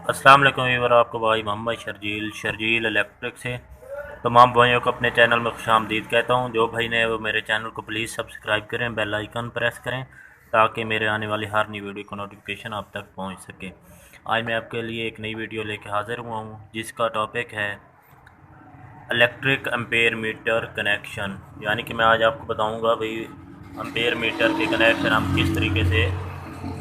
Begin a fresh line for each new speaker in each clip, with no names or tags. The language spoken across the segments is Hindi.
अस्सलाम वालेकुम व्यूअर, आपको भाई मोहम्मद शर्जील इलेक्ट्रिक से तमाम भाइयों को अपने चैनल में खुशामदीद कहता हूं। जो भाई ने वो मेरे चैनल को प्लीज़ सब्सक्राइब करें, बेल आइकन प्रेस करें ताकि मेरे आने वाली हर नई वीडियो का नोटिफिकेशन आप तक पहुंच सके। आज मैं आपके लिए एक नई वीडियो लेकर हाज़िर हुआ हूं जिसका टॉपिक है इलेक्ट्रिक एम्पेयर मीटर कनेक्शन। यानी कि मैं आज आपको बताऊँगा भाई एम्पेयर मीटर के कनेक्शन हम किस तरीके से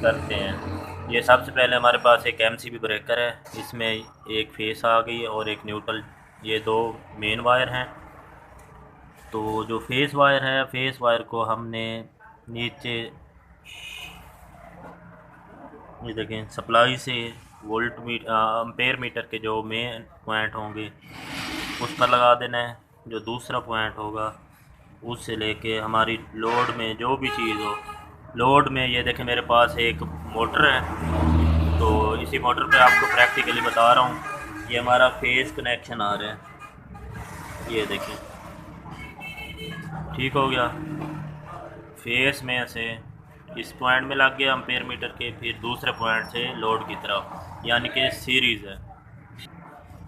करते हैं। ये सबसे पहले हमारे पास एक एमसीबी ब्रेकर है, इसमें एक फेस आ गई और एक न्यूट्रल, ये दो मेन वायर हैं। तो जो फेस वायर है, फेस वायर को हमने नीचे ये देखें सप्लाई से वोल्ट एम्पेयर मीटर के जो मेन पॉइंट होंगे उस पर लगा देना है। जो दूसरा पॉइंट होगा उससे लेके हमारी लोड में जो भी चीज़ हो, लोड में ये देखें मेरे पास एक मोटर है। तो इसी मोटर पे आपको प्रैक्टिकली बता रहा हूँ, ये हमारा फेस कनेक्शन आ रहा है, ये देखें ठीक हो गया। फेस में से इस पॉइंट में लग गया एम्पेयर मीटर के, फिर दूसरे पॉइंट से लोड की तरफ, यानी कि सीरीज़ है।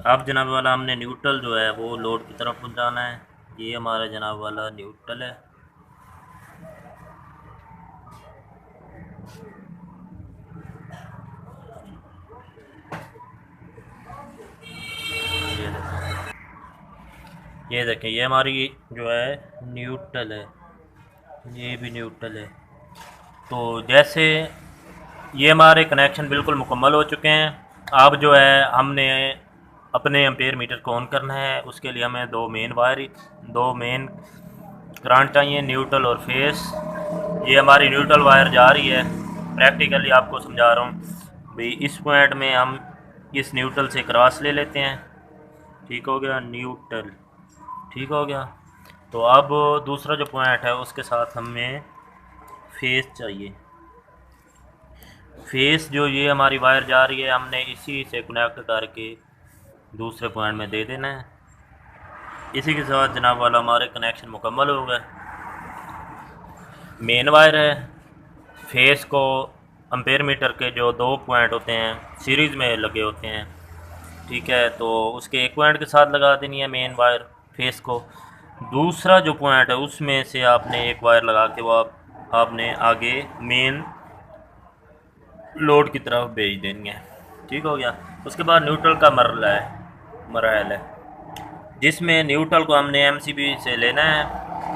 अब जनाब वाला हमने न्यूट्रल जो है वो लोड की तरफ पहुँचाना है। ये हमारा जनाब वाला न्यूट्रल है। ये देखें, ये देखें ये हमारी जो है न्यूट्रल है, ये भी न्यूट्रल है। तो जैसे ये हमारे कनेक्शन बिल्कुल मुकम्मल हो चुके हैं। अब जो है हमने अपने एम्पेयर मीटर को ऑन करना है। उसके लिए हमें दो मेन करंट चाहिए, न्यूट्रल और फेस। ये हमारी न्यूट्रल वायर जा रही है, प्रैक्टिकली आपको समझा रहा हूँ भाई। इस पॉइंट में हम इस न्यूट्रल से क्रॉस ले लेते हैं, ठीक हो गया, न्यूट्रल ठीक हो गया। तो अब दूसरा जो पॉइंट है उसके साथ हमें फेस चाहिए। फेस जो ये हमारी वायर जा रही है, हमने इसी से कनेक्ट करके दूसरे पॉइंट में दे देना है। इसी के साथ जनाब वाला हमारे कनेक्शन मुकम्मल हो गए। मेन वायर है, फेस को एम्पेयर मीटर के जो दो पॉइंट होते हैं सीरीज़ में लगे होते हैं, ठीक है। तो उसके एक पॉइंट के साथ लगा देनी है मेन वायर फेस को। दूसरा जो पॉइंट है उसमें से आपने एक वायर लगा के वो आपने आगे मेन लोड की तरफ भेज देनी है, ठीक हो गया। उसके बाद न्यूट्रल का मरहल है जिसमें न्यूट्रल को हमने एमसीबी से लेना है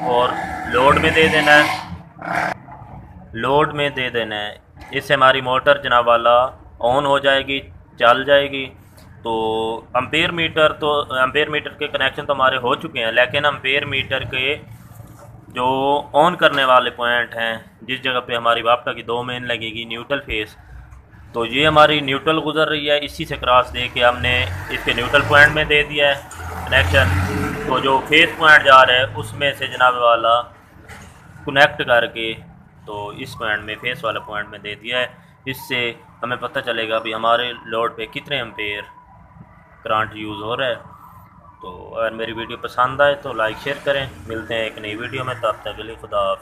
और लोड में दे देना है, लोड में दे देना है। इससे हमारी मोटर जनाब वाला ऑन हो जाएगी, चल जाएगी। तो एम्पेयर मीटर के कनेक्शन तो हमारे हो चुके हैं, लेकिन एम्पेयर मीटर के जो ऑन करने वाले पॉइंट हैं, जिस जगह पे हमारी वापटा की दो मेन लगेगी न्यूट्रल फेस, तो ये हमारी न्यूट्रल गुजर रही है, इसी से क्रॉस दे के हमने इसके न्यूट्रल पॉइंट में दे दिया है कनेक्शन। तो जो फेस पॉइंट जा रहा है उसमें से जनाब वाला कनेक्ट करके तो इस पॉइंट में फेस वाला पॉइंट में दे दिया है। इससे हमें पता चलेगा भी हमारे लोड पे कितने एम्पेयर करंट यूज़ हो रहा है। तो अगर मेरी वीडियो पसंद आए तो लाइक शेयर करें। मिलते हैं एक नई वीडियो में, तब तक के लिए खुदा हाफ़िज़।